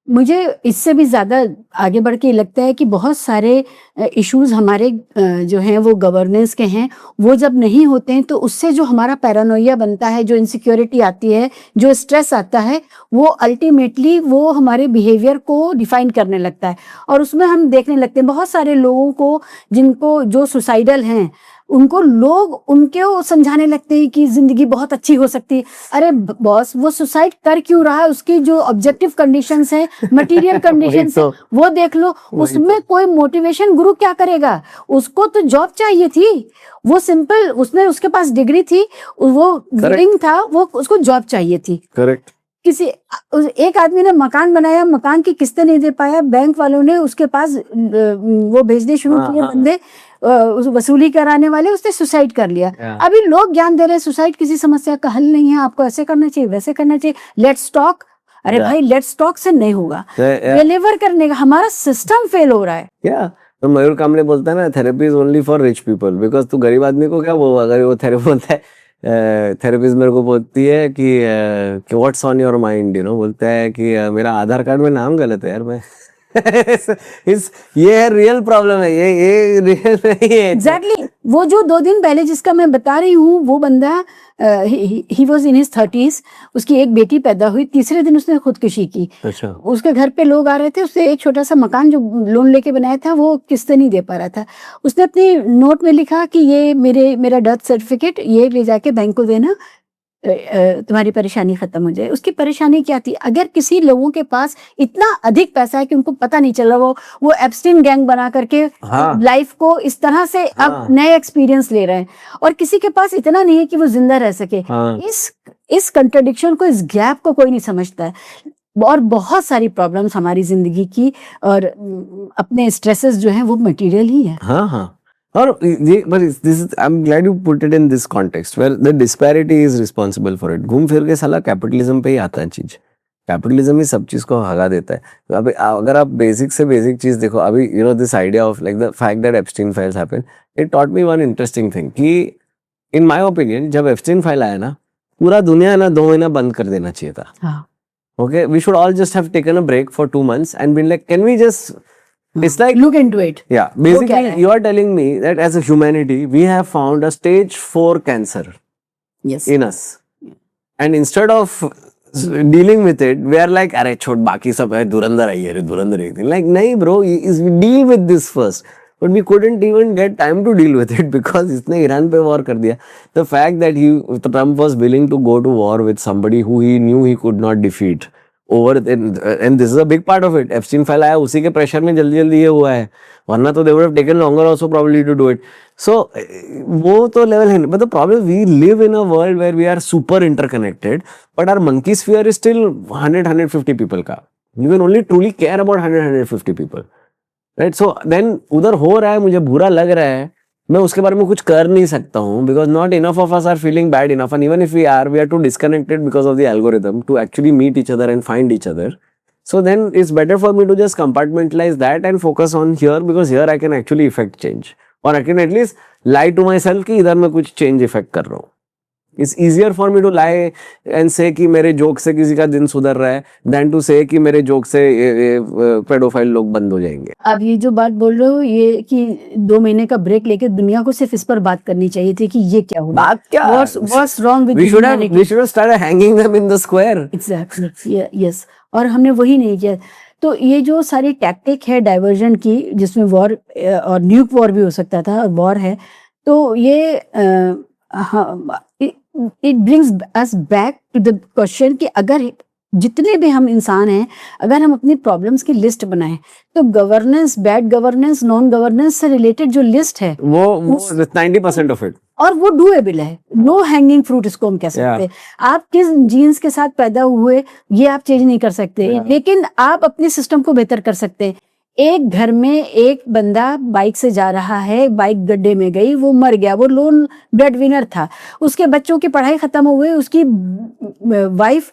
मुझे इससे भी ज़्यादा आगे बढ़ के लगता है कि बहुत सारे इश्यूज़ हमारे जो हैं वो गवर्नेंस के हैं। वो जब नहीं होते हैं तो उससे जो हमारा पैरानोइया बनता है, जो इनसिक्योरिटी आती है, जो स्ट्रेस आता है, वो अल्टीमेटली वो हमारे बिहेवियर को डिफाइन करने लगता है। और उसमें हम देखने लगते हैं बहुत सारे लोगों को जिनको जो सुसाइडल हैं, उनको लोग उनको समझाने लगते हैं कि जिंदगी बहुत अच्छी हो सकती है। अरे बॉस, वो सुसाइड कर क्यों रहा है? उसकी जो ऑब्जेक्टिव कंडीशंस है, मटेरियल कंडीशंस है, वो देख लो। उसमें कोई मोटिवेशन गुरु क्या करेगा? उसको तो जॉब चाहिए थी। वो सिंपल, उसने, उसके पास डिग्री थी, वो विलिंग था, वो उसको जॉब चाहिए थी। करेक्ट। किसी एक आदमी ने मकान बनाया, मकान की किस्तें नहीं दे पाया, बैंक वालों ने उसके पास वो भेजने शुरू किए बंदे वसूली कराने वाले, उसने सुसाइड कर लिया। अभी लोग ज्ञान दे रहे हैं सुसाइड किसी समस्या का हल नहीं है, आपको ऐसे करना चाहिए, वैसे करना चाहिए, लेट्स टॉक। अरे भाई, लेट्स टॉक से नहीं होगा, डिलीवर करने का हमारा सिस्टम फेल हो रहा है। तो मयूर कामले बोलता है ना, therapy is only for rich people, because तू गरीब आदमी को क्या वो, अगर वो थेरेपी बोलता है, थेरेपिस्ट मेरे को बोलती है कि व्हाट्स ऑन योर माइंड, बोलता है कि मेरा आधार कार्ड में नाम गलत है यार, मैं ये है रियल प्रॉब्लम है, ये रियल नहीं है। एग्जैक्टली। वो जो 2 दिन पहले जिसका मैं बता रही हूँ, वो बंदा he was in his 30s, उसकी एक बेटी पैदा हुई, तीसरे दिन उसने खुदकुशी की। अच्छा। उसके घर पे लोग आ रहे थे, उससे एक छोटा सा मकान जो लोन लेके बनाया था वो किस्तें नहीं दे पा रहा था। उसने अपनी नोट में लिखा कि ये मेरा डेथ सर्टिफिकेट, ये ले जाके बैंक को देना, तुम्हारी परेशानी खत्म हो जाए। उसकी परेशानी क्या थी? अगर किसी लोगों के पास इतना अधिक पैसा है कि उनको पता नहीं चल रहा, वो एप्स्टीन गैंग बना करके लाइफ को इस तरह से अब नए एक्सपीरियंस ले रहे हैं, और किसी के पास इतना नहीं है कि वो जिंदा रह सके। इस कंट्रडिक्शन को, इस गैप को कोई नहीं समझता है। और बहुत सारी प्रॉब्लम्स हमारी जिंदगी की और अपने स्ट्रेसेस जो हैं वो मटेरियल ही है। हाँ। और I'm glad you put it in this context where the disparity is responsible for it. घूम फिर के साला कैपिटलिज्म पे ही आता है चीज। कैपिटलिज्म ही सब चीज को भगा देता है। तो अभी अगर आप बेसिक से बेसिक चीज देखो, अभी this idea of like the fact that Epstein files happened, it taught me one interesting thing कि in my opinion जब Epstein फाइल आया ना, पूरा दुनिया ना 2 महीना बंद कर देना चाहिए था। हाँ. Okay, we should all just have taken a break for 2 months and been like, can we just it's like look into it. Yeah, basically you are telling me that as a humanity we have found a stage 4 cancer in us, and instead of dealing with it we are like, अरे छोड़, बाकी सब है, धुरंधर आई है, धुरंधर एक दिन, like नहीं bro, deal with this first. But we couldn't even get time to deal with it because इसने ईरान पे war कर दिया. The fact that Trump was willing to go to war with somebody who he knew he could not defeat over, and this is a big part of it. Epstein file आया, उसी के pressure में जल्दी जल्दी ये हुआ है, वरना तो they would have taken longer also probably to do it. So वो तो लेवल है, but the problem, we live in a world where we are super interconnected, but our monkey sphere is still 100-150 people का. You can only truly care about 100-150 people, right? So then उधर हो रहा है, मुझे बुरा लग रहा है, मैं उसके बारे में कुछ कर नहीं सकता हूँ, because not enough of us are feeling bad enough, and even if we are too disconnected because of the algorithm to actually meet each other and find each other. So then it's better for me to just compartmentalize that and focus on here, because here I can actually effect change, or I can at least lie to myself कि इधर मैं कुछ change effect कर रहा हूँ. It's easier for me to lie and say कि मेरे joke से किसी का दिन सुधर रहा है than to say कि मेरे जोक से पेडोफाइल लोग बंद हो जाएंगे। अब ये जो बात बोल रहे हो, ये कि 2 महीने का ब्रेक लेके दुनिया को सिर्फ इस पर बात करनी चाहिए थी कि ये क्या हुआ, बात क्या, what's wrong with we should have started hanging them in the square. Exactly, yes. और हमने वही नहीं किया। तो ये जो सारी टैक्टिक है डाइवर्जन की, जिसमें वॉर और न्यूक वॉर भी हो सकता था, और वॉर है, तो ये it brings us back to the question कि अगर जितने भी हम इंसान हैं, अगर हम अपनी प्रॉब्लम्स की लिस्ट बनाएं, तो governance, bad governance, non governance से रिलेटेड जो लिस्ट है वो 90% ऑफ इट, और वो डूएबल है, नो हैंगिंग फ्रूट इसको हम कह सकते हैं। आप किस जीन्स के साथ पैदा हुए ये आप चेंज नहीं कर सकते, लेकिन आप अपने सिस्टम को बेहतर कर सकते हैं। एक घर में एक बंदा बाइक से जा रहा है, बाइक गड्ढे में गई, वो मर गया, वो लोन ब्रेड विनर था, उसके बच्चों की पढ़ाई खत्म हो गई, उसकी वाइफ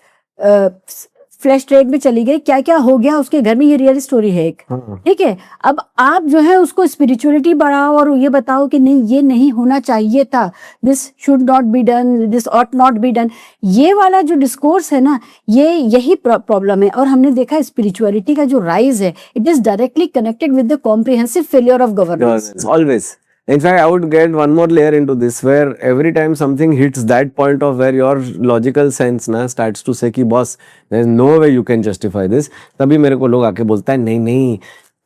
फ्लैश ट्रैक में चली गई, क्या क्या हो गया उसके घर में, ये रियल स्टोरी है एक। हाँ, ठीक है, अब आप जो है उसको स्पिरिचुअलिटी बढ़ाओ और ये बताओ कि नहीं ये नहीं होना चाहिए था, this should not be done, this ought not be done, ये वाला जो डिस्कोर्स है ना, ये यही प्रॉब्लम है। और हमने देखा स्पिरिचुअलिटी का जो राइज है, it is directly connected with the comprehensive failure of governance. governance, always. In fact, I would get one more layer into this, where every time something hits that point of where your logical sense na starts to say कि boss, there is no way you can justify this, तभी मेरे को लोग आके बोलता है नहीं नहीं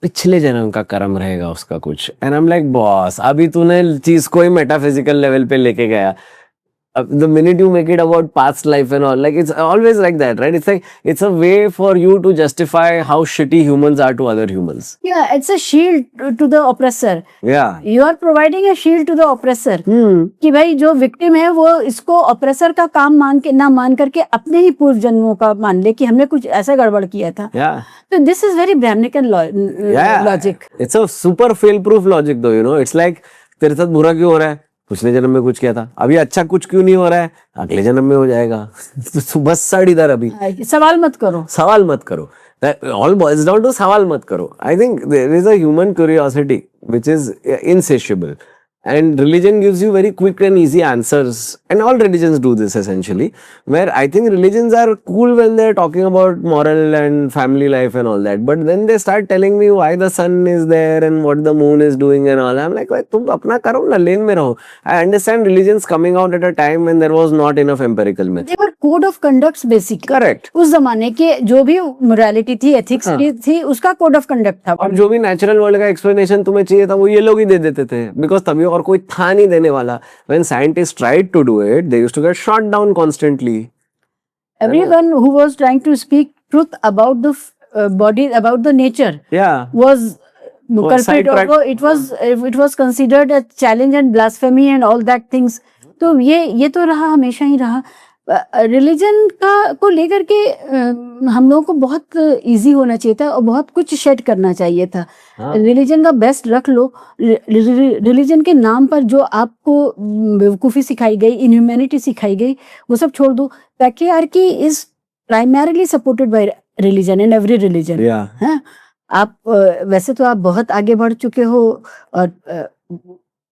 पिछले जन्म का कर्म रहेगा उसका कुछ, and I'm like boss, अभी तूने चीज को ही मेटाफिजिकल लेवल पे लेके गया। The minute you make it about past life and all, like it's always like that, right? It's like it's a way for you to justify how shitty humans are to other humans. Yeah, it's a shield to the oppressor. Yeah. You are providing a shield to the oppressor. कि भाई जो victim है वो इसको oppressor का काम मान करके अपने ही पूर्व जन्मों का मान ले कि हमने कुछ ऐसा गड़बड़ किया था। Yeah. तो this is very brahminical logic. It's a super fail proof logic though, you know. It's like तेरे साथ बुरा क्यों हो रहा है, पिछले जन्म में कुछ किया था, अभी अच्छा कुछ क्यों नहीं हो रहा है, अगले जन्म में हो जाएगा। तो बस साइड इधर, अभी सवाल मत करो, सवाल मत करो। That all boils down to सवाल मत करो। I think there is a human curiosity which is insatiable, and religion gives you very quick and easy answers, and all religions do this essentially, where I think religions are cool when they're talking about moral and family life and all that, but then they start telling me why the sun is there and what the moon is doing and all. I'm like, तुम अपना करो ना, लेन में रहो। I understand religions coming out at a time when there was not enough empirical method. they were code of conducts basically. Correct. उस जमाने के जो भी मोरालिटी थी, एथिक्स थी, उसका कोड ऑफ कंडक्ट था। और जो भी नेचुरल वर्ल्ड का एक्सप्लेनेशन तुम्हें चाहिए था वो ये लोग ही दे देते थे, बिकॉज तभी और कोई था नहीं देने वाला। When scientists tried to do it, they used to get shot down constantly. Everyone who was trying to speak truth about the body, about the nature, Yeah. was culprit, sidetracked. although it was considered a challenge and blasphemy and all that things. तो ये तो रहा, हमेशा ही रहा। Religion को लेकर के हम लोगों को बहुत इजी होना चाहिए था और बहुत कुछ शेड करना चाहिए था। रिलीजन का बेस्ट रख लो। रिलीजन के नाम पर जो आपको बेवकूफ़ी सिखाई गई, इनह्यूमैनिटी सिखाई गई, वो सब छोड़ दो। Patriarchy is primarily supported by religion and every religion. हाँ, आप वैसे तो आप बहुत आगे बढ़ चुके हो, और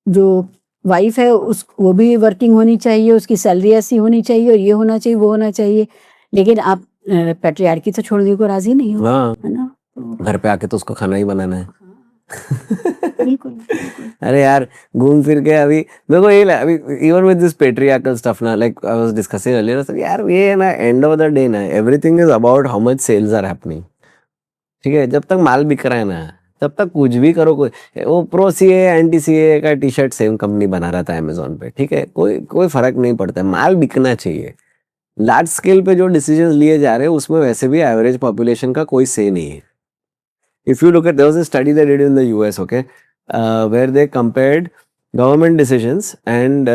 जो वाइफ है वो भी वर्किंग होनी चाहिए, उसकी सैलरी ऐसी होनी चाहिए, और ये होना चाहिए, वो होना चाहिए, लेकिन आप पैट्रियार्की तो छोड़ने को राजी नहीं हो, है ना? घर पे आके तो उसको खाना ही बनाना है। बिल्कुल। अरे यार, घूम फिर के अभी मेरे को ये अभी even with this patriarchal stuff ना, like I was discussing earlier, तो यार ये ना एंड ऑफ द डे ना everything is about how much sales are happening. ठीक है, जब तक माल बिक रहा है ना तब तक कुछ भी करो। कोई वो प्रो सीए एंटी सीए का टी शर्ट सेम कंपनी बना रहा था अमेजोन पे, ठीक है, कोई फर्क नहीं पड़ता है, माल बिकना चाहिए। लार्ज स्केल पे जो डिसीजंस लिए जा रहे हैं उसमें वैसे भी एवरेज पॉपुलेशन का कोई से नहीं है। If you look at, there was a study that did in the US, okay, where they compared government decisions and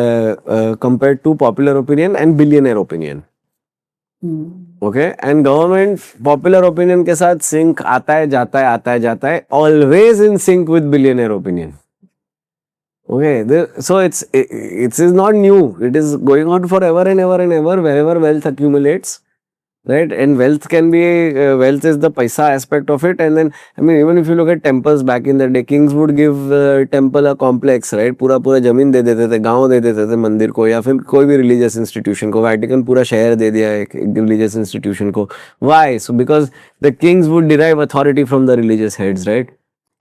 compared to popular opinion and billionaire opinion. Okay, and government popular opinion के साथ sync आता है जाता है, always in sync with billionaire opinion. Okay, so it's is not new, it is going on for ever and ever and ever, wherever wealth accumulates, right? And wealth can be wealth is the paisa aspect of it, and then I mean even if you look at temples back in the day, kings would give temple a complex, right? पूरा जमीन दे देते थे, गांव दे देते थे मंदिर को, या फिर कोई भी religious institution को। वैटिकन पूरा शहर दे दिया एक religious institution को। Why? So because the kings would derive authority from the religious heads, right?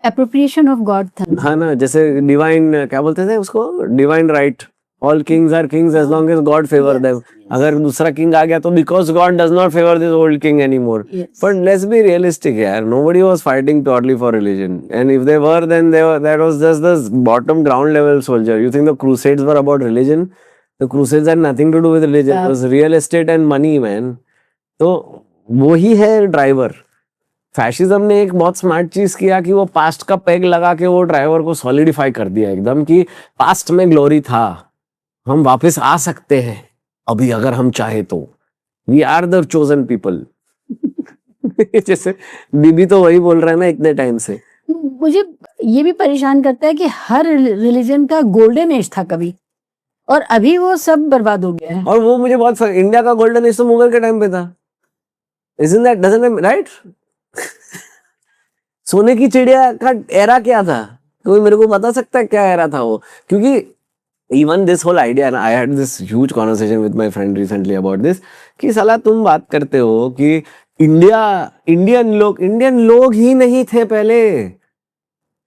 Appropriation of God था। हाँ ना, जैसे डिवाइन क्या बोलते थे उसको, divine right. All kings are kings as long as God favor them. अगर दूसरा किंग आ गया तो because God does not favor this old king anymore. But let's be realistic यार, nobody was fighting purely for religion, and if they were, then that was just the bottom ground level soldier. You think the crusades were about religion? The crusades had nothing to do with religion. It was real estate and money, man. तो वही है driver. Fascism ने एक बहुत smart चीज किया कि वो पास्ट का पेग लगा के वो ड्राइवर को सॉलिडिफाई कर दिया एकदम, कि पास्ट में ग्लोरी था, हम वापस आ सकते हैं अभी अगर हम चाहे तो, we are the chosen people. जैसे बीबी तो वही बोल रहा है ना इतने टाइम से। मुझे ये भी परेशान करता है कि हर रिलीजन का गोल्डन एज था कभी, और अभी वो सब बर्बाद हो गया है। और वो मुझे बहुत इंडिया का गोल्डन एज तो मुगल के टाइम पे था। Isn't that, doesn't it, right? सोने की चिड़िया का एरा क्या था? कोई मेरे को बता सकता है क्या एरा था वो? क्योंकि even this whole idea, and I had this huge conversation with my friend recently about this, कि साला तुम बात करते हो कि इंडियन लोग ही नहीं थे पहले.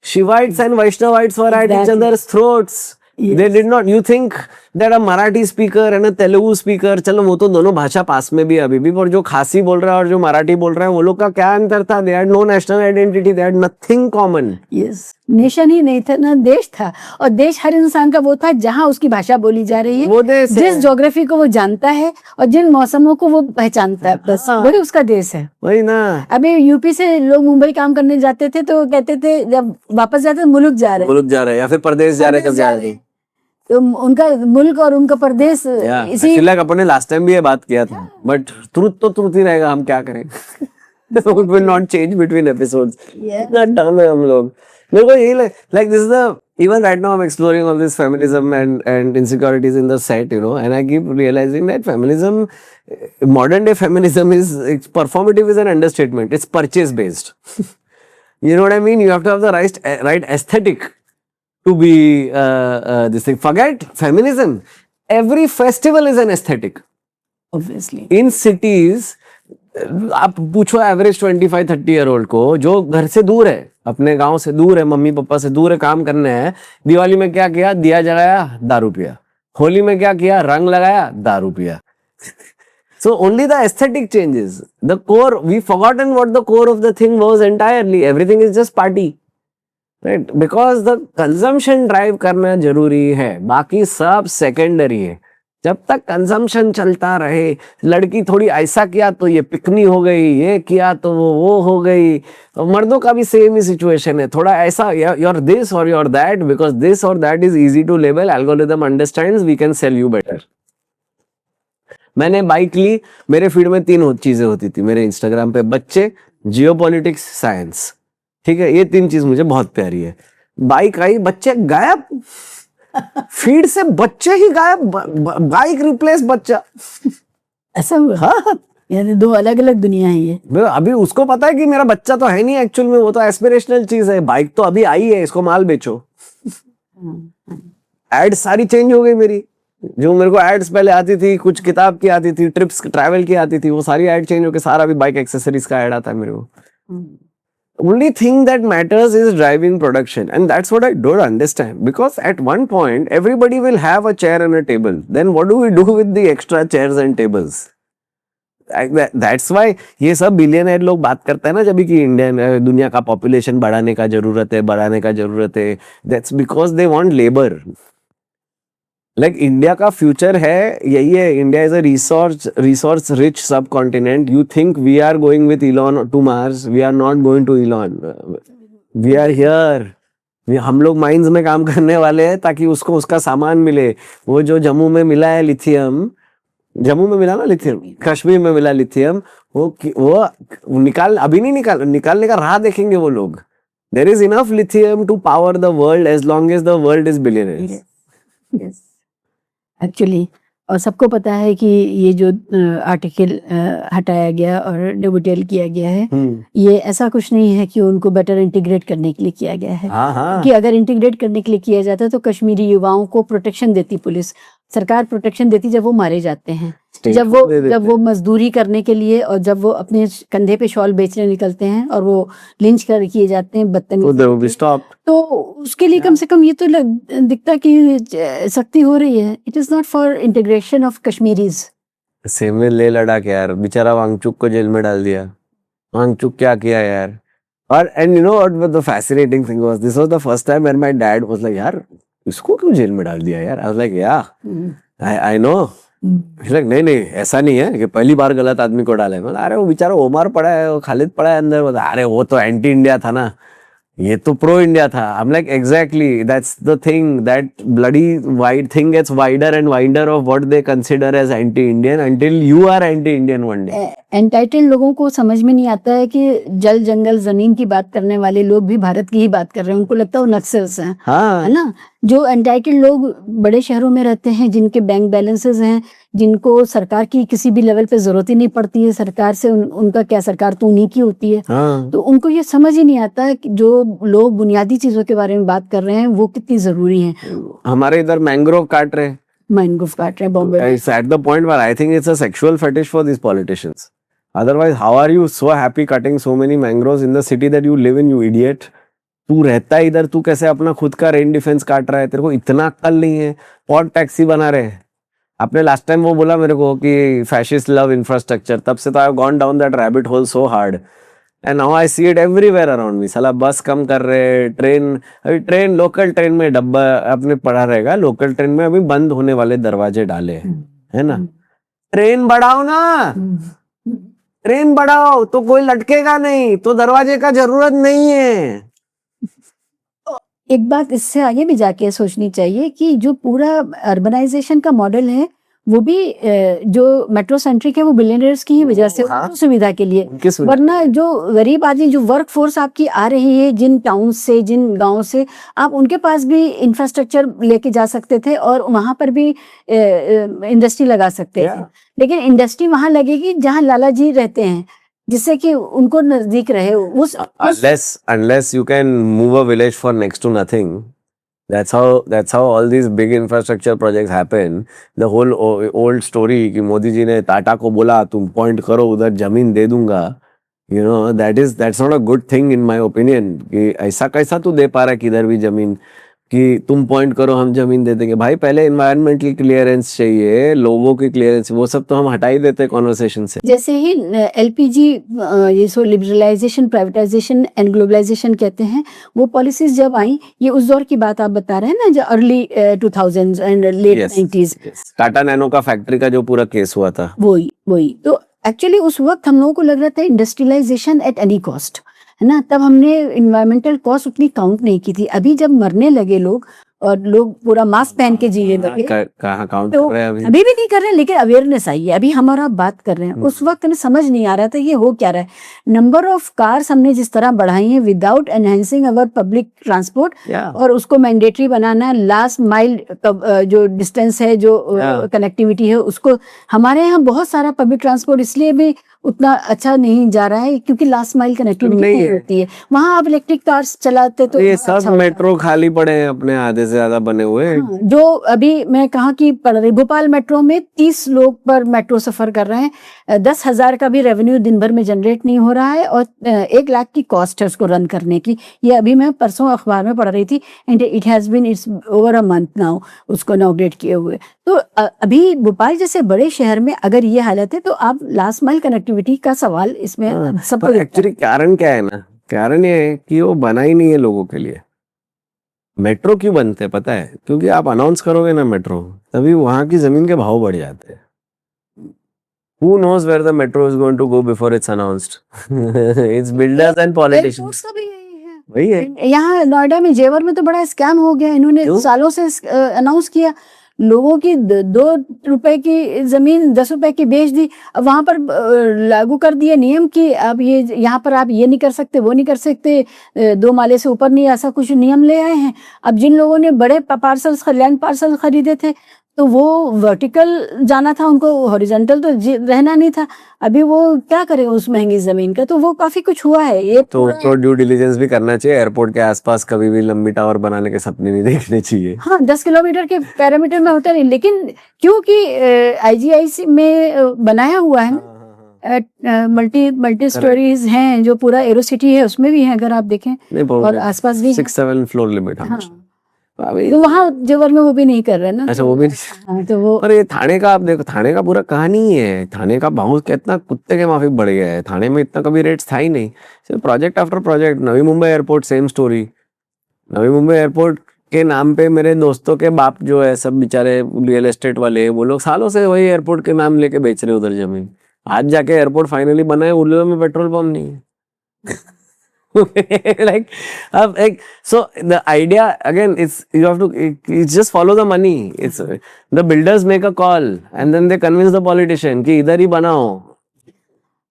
Shivites and Vaishnavites were at each other's throats. Yes. They did not. You think that a Marathi speaker and a Telugu speaker, चलो वो तो दोनों भाषा पास में भी अभी भी, पर जो खासी बोल रहा है और जो मराठी बोल रहा है वो लोग का क्या अंतर था? They had no national identity. They had nothing common. Yes. Nation ही नहीं था ना, देश था. और देश हर इंसान का वो था जहाँ उसकी भाषा बोली जा रही है, वो देश है. जिस ज्योग्राफी को वो जानता है और जिन मौसमों को वो पहचानता है, बस वही उसका देश है. वही ना. अभी यूपी से लोग मुंबई काम करने जाते थे तो कहते थे जब वापस जाते मुल्क जा रहे या फिर प्रदेश जा रहे जब जा रहे, तो उनका मुल्क और उनका प्रदेश इसी. अपन ने लास्ट टाइम भी ये बात किया था, बट ट्रुथ तो ट्रुथ ही रहेगा, हम क्या करें. It will not change between episodes. इतना डम है हम लोग. मेरे को यही like this is the, even right now I'm exploring all this feminism and insecurities in the set, you know, and I keep realizing that feminism, modern day feminism is, it's performative is an understatement. It's purchase based. You know what I mean? You have to have the right aesthetic to be this thing. Forget feminism. Every festival is an aesthetic. Obviously. In cities, आप पूछो average 25-30 year old को जो घर से दूर है, अपने गांव से दूर है, मम्मी पापा से दूर है, काम करने हैं, दिवाली में क्या किया? दिया जलाया, दारू पिया. होली में क्या किया? रंग लगाया, दारू पिया. So only the aesthetic changes. The core, we've forgotten what the core of the thing was entirely. Everything is just party. Right? Because the consumption drive करना जरूरी है, बाकी सब secondary है. जब तक कंजम्पशन चलता रहे, लड़की थोड़ी ऐसा किया तो ये पिकनी हो गई, ये किया तो वो हो गई. तो मर्दों का भी सेम ही सिचुएशन है, थोड़ा ऐसा योर दिस और योर दैट, बिकॉज दिस और that is easy to label. Algorithm understands, we can sell you better. मैंने बाइक ली, मेरे फीड में 3 चीजें होती थी मेरे इंस्टाग्राम पे: बच्चे, जियोपॉलिटिक्स, साइंस. ठीक है, ये 3 चीज मुझे बहुत प्यारी है. बाइक आई, बच्चे गायब. फीड से बच्चे ही गायब, बाइक रिप्लेस बच्चा. ऐसा हुआ? हाँ, यानी 2 अलग अलग दुनिया है ये. अभी उसको पता है कि मेरा बच्चा तो है नहीं एक्चुअल में, वो तो एस्पिरेशनल चीज है. बाइक तो अभी आई है, इसको माल बेचो. एड सारी चेंज हो गई मेरी. जो मेरे को एड्स पहले आती थी, कुछ किताब की आती थी, ट्रिप्स ट्रैवल की आती थी, वो सारी एड चेंज होकर सारा अभी बाइक एक्सेसरीज का एड आता है मेरे को. Only thing that matters is driving production, and that's what I don't understand, because at one point everybody will have a chair and a table. Then what do we do with the extra chairs and tables? That's why ये सब billionaire लोग बात करते हैं ना जब कि Indian दुनिया का पॉपुलेशन बढ़ाने का जरूरत है. That's because they want labor. Like India का फ्यूचर है यही है. India is a resource rich subcontinent. You think we are going with Elon to Mars? We are not going to Elon. We are here. हम लोग mines में काम करने वाले हैं ताकि उसको उसका सामान मिले. वो जो जम्मू में मिला है लिथियम, जम्मू में मिला ना लिथियम, कश्मीर में मिला लिथियम, वो अभी नहीं निकालने का राह देखेंगे वो लोग. There is enough lithium to power the world as long as the world is billionaires. Actually, और सबको पता है कि ये जो आर्टिकल हटाया गया और डिबेटेल किया गया है, ये ऐसा कुछ नहीं है कि उनको बेटर इंटीग्रेट करने के लिए किया गया है. कि अगर इंटीग्रेट करने के लिए किया जाता तो कश्मीरी युवाओं को प्रोटेक्शन देती पुलिस, सरकार प्रोटेक्शन देती जब वो मारे जाते हैं, जब वो मजदूरी करने के लिए और जब वो अपने कंधे पे शॉल बेचने निकलते हैं और वो लिंच कर किए जाते हैं बदतमीजी, तो उसके लिए कम से कम ये तो दिखता कि सख्ती हो रही है. It is not for integration of Kashmiris. Same में ले लद्दाख यार, बेचारा वांगचुक को जेल में डाल दिया. वांगचुक क्या किया यार. और and you know what the fascinating thing was, this was the first time when my dad was like, यार इसको क्यों जेल में डाल दिया यार. आई वाज लाइक, या आई नो. नहीं ऐसा नहीं है कि पहली बार गलत आदमी को डाले. अरे वो बेचारा ओमर पड़ा है, वो खालिद पड़ा है अंदर. अरे वो तो एंटी इंडिया था ना, ये तो प्रो इंडिया था. I'm like, exactly, that's the thing, that bloody wide thing gets wider and wider of what they consider as anti-Indian until you are anti-Indian one day. Entitled लोगों को समझ में नहीं आता है कि जल जंगल जमीन की बात करने वाले लोग भी भारत की ही बात कर रहे हैं. उनको लगता है वो नक्सल्स हैं, है ना. जो एंटाइटल्ड लोग बड़े शहरों में रहते हैं, जिनके बैंक बैलेंसेस हैं, जिनको सरकार की किसी भी लेवल पे जरूरत ही नहीं पड़ती है, सरकार से उनका क्या, सरकार तो उन्हीं की होती है। हाँ, तो उनको ये समझ ही नहीं आता कि जो लोग बुनियादी चीजों के बारे में बात कर रहे हैं वो कितनी जरूरी है। हमारे इधर मैंग्रोव काट रहे हैं, मैंग्रोव काट रहे हैं बॉम्बे में। It's at the point where I think it's a sexual fetish for these politicians. Otherwise, how are you so happy cutting so many mangroves in the city that you live in, you idiot? तू रहता है इधर, तू कैसे अपना खुद का rain defence काट रहा है? तेरे को इतना अक्ल नहीं है? पॉट टैक्सी बना रहे हैं। आपने लास्ट टाइम वो बोला मेरे को कि फैशिस्ट लव इंफ्रास्ट्रक्चर, तब से तो I have gone down that rabbit hole so hard and now I see it everywhere around me. साला बस कम कर रहे, ट्रेन, अभी ट्रेन, लोकल ट्रेन में डब्बा आपने पढ़ा रहेगा, लोकल ट्रेन में अभी बंद होने वाले दरवाजे डाले हैं, है ना? ट्रेन बढ़ाओ ना, ट्रेन बढ़ाओ तो कोई लटकेगा नहीं, तो दरवाजे का जरूरत नहीं है। एक बात इससे आगे भी जाके सोचनी चाहिए कि जो पूरा अर्बनाइजेशन का मॉडल है वो भी जो मेट्रो सेंट्रिक है वो बिलियनर्स की ही वजह से, उनकी सुविधा के लिए। वरना जो गरीब आदमी, जो वर्क फोर्स आपकी आ रही है जिन टाउन से, जिन गांव से, आप उनके पास भी इंफ्रास्ट्रक्चर लेके जा सकते थे और वहां पर भी इंडस्ट्री लगा सकते थे। लेकिन इंडस्ट्री वहां लगेगी जहां लाला जी रहते हैं, जिससे कि उनको नजदीक रहे। unless you can move a village for next to nothing, that's how all these big infrastructure projects happen. The whole old story कि मोदी जी ने टाटा को बोला तुम पॉइंट करो उधर जमीन दे दूंगा, you know, that's not a good thing in my opinion। कि ऐसा कैसा तू दे पा रहा है किधर भी जमीन कि तुम पॉइंट करो हम जमीन दे देंगे? भाई पहले एनवायरमेंटल क्लियरेंस चाहिए, लोगों की क्लियरेंस, वो सब तो हम हटा ही देते कॉन्वर्सेशन से। जैसे ही एलपीजी, ये सो लिबरलाइजेशन, प्राइवेटाइजेशन एंड ग्लोबलाइजेशन कहते हैं, वो पॉलिसीज जब आई, ये उस दौर की बात आप बता रहे हैं ना, जो early 2000s and let 90s। Tata nano का फैक्ट्री का जो पूरा केस हुआ था, वही तो एक्चुअली उस वक्त हम लोगों को लग रहा था इंडस्ट्रियलाइजेशन एट एनी कॉस्ट, है ना? तब हमने इन्वायरमेंटल कॉस्ट उतनी काउंट नहीं की थी। अभी जब मरने लगे लोग और लोग पूरा मास्क पहन के जीने लगे, कहाँ काउंट तो कर रहे हैं? अभी भी नहीं कर रहे हैं, लेकिन अवेयरनेस आई है। अभी हमारा बात कर रहे हैं, उस वक्त हमें समझ नहीं आ रहा था ये हो क्या रहा है। नंबर ऑफ कार्स हमने जिस तरह बढ़ाई है विदाउट एनहेंसिंग अवर पब्लिक ट्रांसपोर्ट, और उसको मैंडेटरी बनाना है, लास्ट माइल जो डिस्टेंस है, जो कनेक्टिविटी है, उसको हमारे यहाँ बहुत सारा पब्लिक ट्रांसपोर्ट इसलिए भी उतना अच्छा नहीं जा रहा है क्योंकि लास्ट माइल कनेक्टिविटी नहीं होती है। वहां आप इलेक्ट्रिक कार्स चलाते तो ये सब मेट्रो खाली पड़े हैं अपने, आधे से ज्यादा बने हुए। हाँ, जो अभी मैं कहा कि पढ़ रही, भोपाल मेट्रो में 30 लोग पर मेट्रो सफर कर रहे हैं, 10,000 का भी रेवेन्यू दिन भर में जनरेट नहीं हो रहा है और 1 लाख की कॉस्ट है उसको रन करने की। ये अभी मैं परसों अखबार में पढ़ रही थी, and it has been it's over a month now उसको इनॉग्रेट किए हुए। तो अभी भोपाल जैसे बड़े शहर में अगर ये हालत है तो आप लास्ट माइल कनेक्टिविटी का सवाल इसमें सबको एक्चुअली कारण क्या है ना, कारण ये है कि वो बना ही नहीं है लोगों के लिए। मेट्रो क्यों बनते हैं पता है? क्योंकि आप अनाउंस करोगे ना मेट्रो, तभी वहां की जमीन के भाव बढ़ जाते हैं। Who knows where the metro is going to go before it's announced? It's builders and politicians. वही है। यहाँ नोएडा में, जेवर में तो बड़ा स्कैम हो गया। इन्होंने सालों से अनाउंस किया, लोगों की 2 रुपए की जमीन 10 रुपए की बेच दी। अब वहां पर लागू कर दिए नियम कि अब ये यहाँ पर आप ये नहीं कर सकते, वो नहीं कर सकते, 2 माले से ऊपर नहीं, ऐसा कुछ नियम ले आए हैं। अब जिन लोगों ने बड़े पार्सल्स, लैंड पार्सल खरीदे थे तो वो वर्टिकल जाना था उनको, हॉरिजॉन्टल तो रहना नहीं था। अभी वो क्या करें उस महंगी जमीन का? तो वो काफी कुछ हुआ है। ये तो ड्यू डिलिजेंस भी करना चाहिए। एयरपोर्ट के आसपास कभी भी लंबी टावर बनाने के सपने नहीं देखने चाहिए। हाँ, 10 किलोमीटर के पैरामीटर में होता नहीं, लेकिन क्योंकि आईजीआईसी में बनाया हुआ है, मल्टी स्टोरीज हैं, जो पूरा एरो सिटी है उसमें भी है अगर आप देखें, और आसपास भी 6-7 फ्लोर लिमिट। तो वहाँ जेवर में वो भी नहीं कर रहे ना। अच्छा, वो भी नहीं। हाँ, तो वो पर ये थाने का आप देखो, थाने का पूरा कहानी ही है। थाने का भाव कितना कुत्ते के माफिक बढ़ गया है। थाने में इतना कभी रेट्स था ही नहीं। सिर्फ project after project. Navi Mumbai airport same story. Navi Mumbai airport के नाम पे मेरे दोस्तों के बाप जो है सब बेचारे रियल एस्टेट वाले, वो लोग सालों से वही एयरपोर्ट के नाम लेके बेच रहे उधर जमीन। आज जाके एयरपोर्ट फाइनली बना है, उल्लू में पेट्रोल पंप नहीं है। So the idea again, you have to just follow the money. It's the builders make a call and then they convince the politician कि इधर ही बनाओ।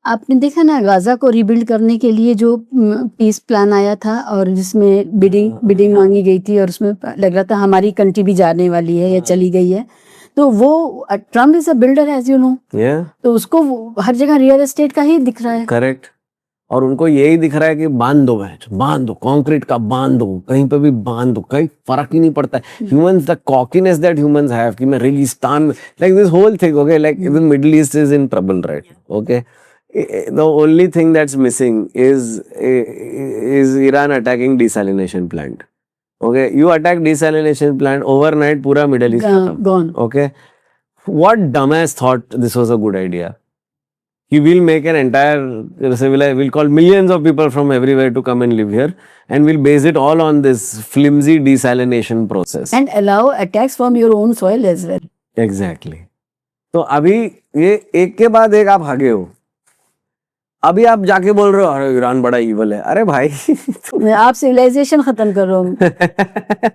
आपने देखा ना गाजा को रिबिल्ड करने के लिए जो पीस प्लान आया था और जिसमें बिडिंग मांगी गई थी और उसमें लग रहा था हमारी कंट्री भी जाने वाली है या चली गई है, तो वो Trump is a builder as you know, तो उसको हर जगह रियल एस्टेट का ही दिख रहा है। करेक्ट। और उनको यही दिख रहा है कि बांध दो, बांध दो, कंक्रीट का बांध दो, कहीं पे भी बांध दो, कहीं फर्क ही नहीं पड़ता है। Humans, the cockiness that humans have कि मैं रेगिस्तान, like this whole thing, okay, like even Middle East is in trouble, right? Okay, the only thing that's missing is Iran attacking desalination plant. Okay, you attack desalination plant overnight, pura Middle East gone. Okay, what dumbass thought this was a good idea? He will make an entire civilization, will call millions of people from everywhere to come and live here, and will base it all on this flimsy desalination process. And allow attacks from your own soil as well. Exactly. तो अभी ये एक के बाद एक आप आगे हो। अभी आप जाके बोल रहे हो अरे ईरान बड़ा इवल है। अरे भाई आप सिविलाइजेशन खत्म कर रहे हो।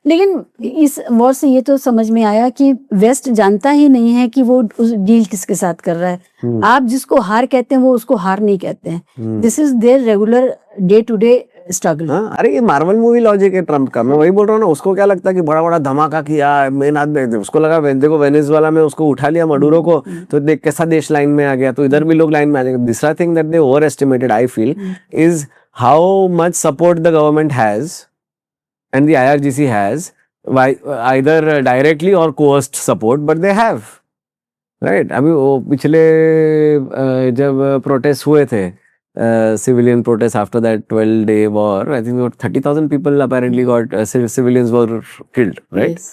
लेकिन इस वॉर से ये तो समझ में आया कि वेस्ट जानता ही नहीं है कि वो उस डील किसके साथ कर रहा है। आप जिसको हार कहते हैं वो उसको हार नहीं कहते हैं। This is their regular day to day struggle. अरे ये मार्वल मूवी लॉजिक है ट्रम्प का। मैं वही बोल रहा हूँ ना, उसको क्या लगता है कि बड़ा बड़ा धमाका किया, मेन आदमी, उसको लगा देखो वेनेजुएला में उसको उठा लिया मडुरो को, तो देख कैसा देश लाइन में आ गया, तो इधर भी लोग लाइन में आ जाएंगे। दूसरा thing that they over estimated I feel is how much support the government has and the IRGC has either directly or coerced support, but they have, right? अभी वो पिछले जब प्रोटेस्ट हुए थे, civilian protests after that 12-day war, I think about 30,000 people apparently got civilians were killed, right? Yes.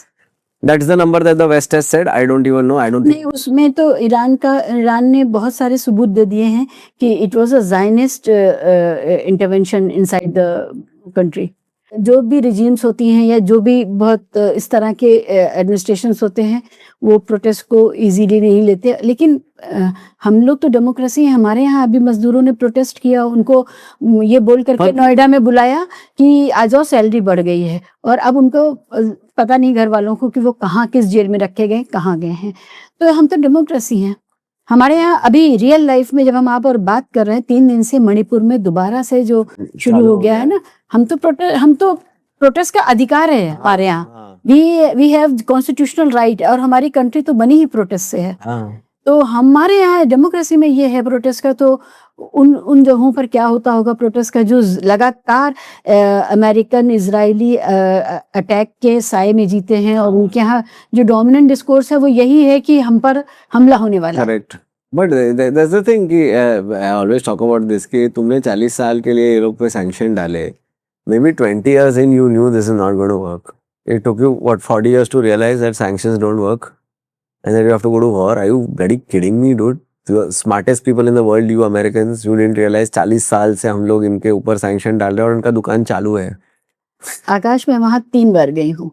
That's the number that the West has said. I don't even know. I don't think. नहीं, उसमें तो Iran ने बहुत सारे सबूत दे दिए हैं कि it was a Zionist intervention inside the country. जो भी रिजीम्स होती हैं या जो भी बहुत इस तरह के एडमिनिस्ट्रेशंस होते हैं वो प्रोटेस्ट को इजीली नहीं लेते। लेकिन हम लोग तो डेमोक्रेसी है, हमारे यहाँ अभी मजदूरों ने प्रोटेस्ट किया, उनको ये बोल करके नोएडा में बुलाया कि आ जाओ सैलरी बढ़ गई है, और अब उनको पता नहीं घर वालों को कि वो कहाँ किस जेल में रखे गए, कहाँ गए हैं। तो हम तो डेमोक्रेसी हैं। हमारे यहाँ अभी रियल लाइफ में जब हम आप और बात कर रहे हैं, 3 दिन से मणिपुर में दोबारा से जो शुरू हो गया है ना, हम तो प्रोटेस्ट का अधिकार है हमारे यहाँ। वी हैव कॉन्स्टिट्यूशनल राइट, और हमारी कंट्री तो बनी ही प्रोटेस्ट से है। तो हमारे यहाँ डेमोक्रेसी में ये है प्रोटेस्ट का। तो उन जगहों पर क्या होता होगा प्रोटेस्ट का, जो लगातार अमेरिकन इजरायली अटैक के साए में जीते हैं, और उनके यहाँ जो डोमिनेंट डिस्कोर्स है वो यही है कि हम पर हमला होने वाला है। Correct, but that's the thing कि I always talk about this कि तुमने 40 साल के लिए ये लोग पे सैंक्शन डाले, may be 20 years in you knew this is not going to work. It took you what 40 years to realize that sanctions don't work and that you have to go to war. Are you bloody kidding me, dude? The smartest people in the world, you Americans, you didn't realize 40 साल से हम लोग इनके ऊपर sanction डाल रहे हैं और उनका दुकान चालू है। आकाश, मैं वहां 3 बार गई हूँ।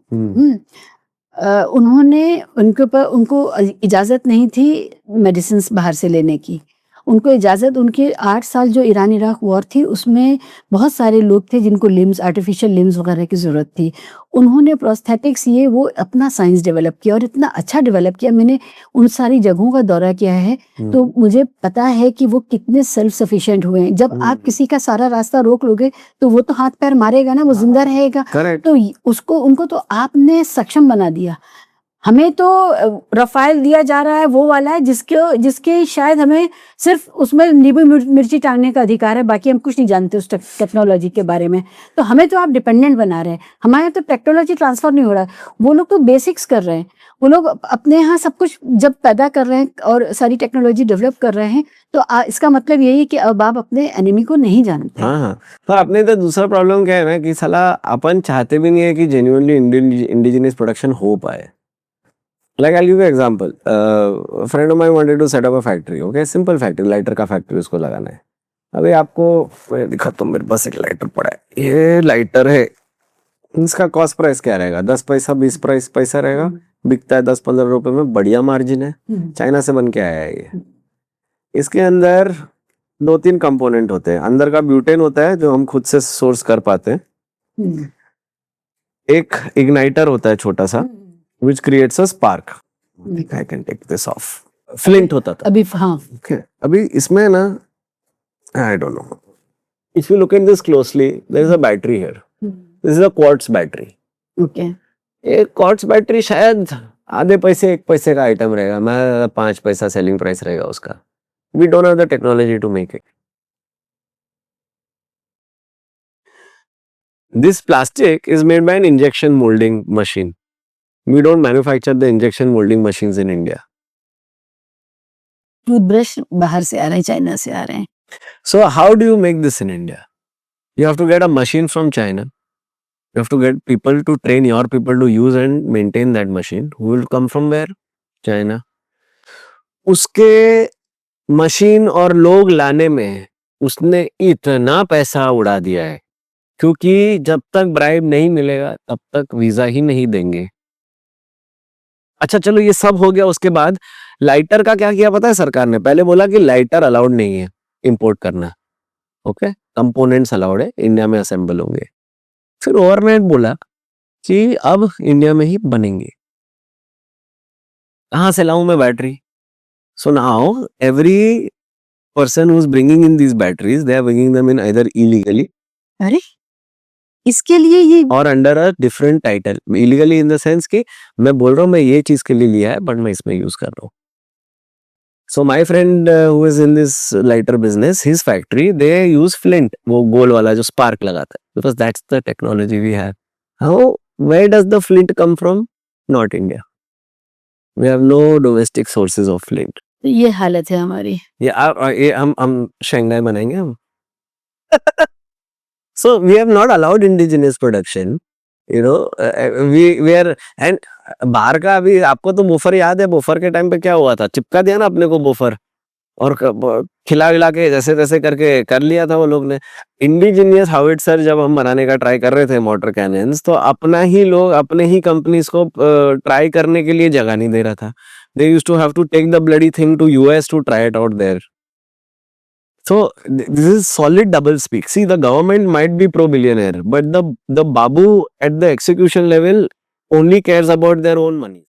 उन्होंने उनके ऊपर उनको इजाजत नहीं थी मेडिसिन बाहर से लेने की। उनको इजाज़त, उनके 8 साल जो ईरान इराक वॉर थी उसमें बहुत सारे लोग थे जिनको लिम्स, आर्टिफिशियल लिम्स वगैरह की ज़रूरत थी। उन्होंने प्रोस्थेटिक्स ये वो अपना साइंस डेवलप किया, और इतना अच्छा डेवलप किया। मैंने उन सारी जगहों का दौरा किया है, तो मुझे पता है कि वो कितने सेल्फ सफिशिएंट हुए हैं। जब आप किसी का सारा रास्ता रोक लोगे तो वो तो हाथ पैर मारेगा ना, वो जिंदा रहेगा। तो उनको तो आपने सक्षम बना दिया। हमें तो रफाइल दिया जा रहा है, वो वाला है जिसके शायद हमें सिर्फ उसमें नींबू मिर्ची टांगने का अधिकार है, बाकी हम कुछ नहीं जानते उस टेक्नोलॉजी के बारे में। तो हमें तो आप डिपेंडेंट बना रहे हैं। हमारे यहाँ तो टेक्नोलॉजी ट्रांसफर नहीं हो रहा है, वो लोग तो बेसिक्स कर रहे हैं। वो लोग अपने यहाँ सब कुछ जब पैदा कर रहे हैं और सारी टेक्नोलॉजी डेवलप कर रहे हैं, तो इसका मतलब यही है कि अब आप अपने एनिमी को नहीं जानते। हाँ, पर अपने तो दूसरा प्रॉब्लम क्या है ना कि साला अपन चाहते भी नहीं है कि जेन्युइनली इंडिजिनियस प्रोडक्शन हो पाए। Like I'll give you an example. A friend of mine wanted to set up a factory. Okay, simple factory, lighter का फैक्ट्री उसको लगाना है। अभी आपको मैं दिखाता हूँ, मेरे पास एक लाइटर पड़ा है। ये लाइटर है, इसका कॉस्ट प्राइस क्या रहेगा? 10 पैसा 20 पैसा रहेगा। बिकता है 10-15 रुपए में, बढ़िया मार्जिन है। चाइना से बन के आया है ये। इसके अंदर 2-3 कंपोनेंट होते हैं। अंदर का ब्यूटेन होता है जो हम खुद से सोर्स कर पाते हैं। एक इग्नाइटर होता है छोटा सा, which creates a spark. I can take this off. Flint होता था। अभी हाँ Okay. अभी इसमें ना I don't know, if you look at this closely there is a battery here, this is a quartz battery. Okay ये quartz battery शायद आधे पैसे 1 पैसे का आइटम रहेगा, मैं 5 पैसा सेलिंग प्राइस रहेगा उसका। We don't have the technology to make it. This plastic is made by an injection molding machine. We don't manufacture the injection molding machines in India. Toothbrush बाहर से आ रहे हैं, चाइना से आ रहे हैं। So how do you make this in India? You have to get a machine from China. You have to get people to train your people to use and maintain that machine. Who will come from where? China. उसके machine और लोग लाने में उसने इतना पैसा उड़ा दिया है, क्योंकि जब तक ब्राइब नहीं मिलेगा तब तक वीजा ही नहीं देंगे। अच्छा चलो ये सब हो गया, उसके बाद लाइटर का क्या किया पता है सरकार ने? पहले बोला कि लाइटर अलाउड नहीं है इंपोर्ट करना, ओके, कंपोनेंट्स अलाउड है, इंडिया में असेंबल होंगे। फिर ओवरनाइट बोला कि अब इंडिया में ही बनेंगे। कहाँ से लाऊं मैं battery? So now every person who's bringing in these batteries, they are bringing them in either illegally अरे इसके लिए ये or under a different title. Illegally in the sense कि मैं बोल रहा हूँ मैं ये चीज के लिए लिया है बट मैं इसमें यूज कर रहा हूँ। So my friend who is in this lighter business, his factory, they use flint, वो गोल वाला जो spark लगाता है, because that's the technology we have. How? Where does the flint come from? Not India. We have no domestic sources of flint. ये हालत है हमारी। ये हम शंघाई बनाएंगे हम। So we have not allowed indigenous production, you know, we are, and बाहर का अभी आपको तो बुफर याद है, बुफर के टाइम पे क्या हुआ था? चिपका दिया ना अपने को बुफर, और खिला विला के जैसे तैसे करके कर लिया था वो लोग ने। इंडिजीनियस हाउइट्जर जब हम बनाने का ट्राई कर रहे थे मोटर कैनन्स, तो अपना ही लोग अपने ही कंपनीज को ट्राई करने के लिए जगह नहीं दे रहा था। They used to have to take the bloody thing to US to try it out there. So this is solid double speak. See, the government might be pro-billionaire, but the babu at the execution level only cares about their own money.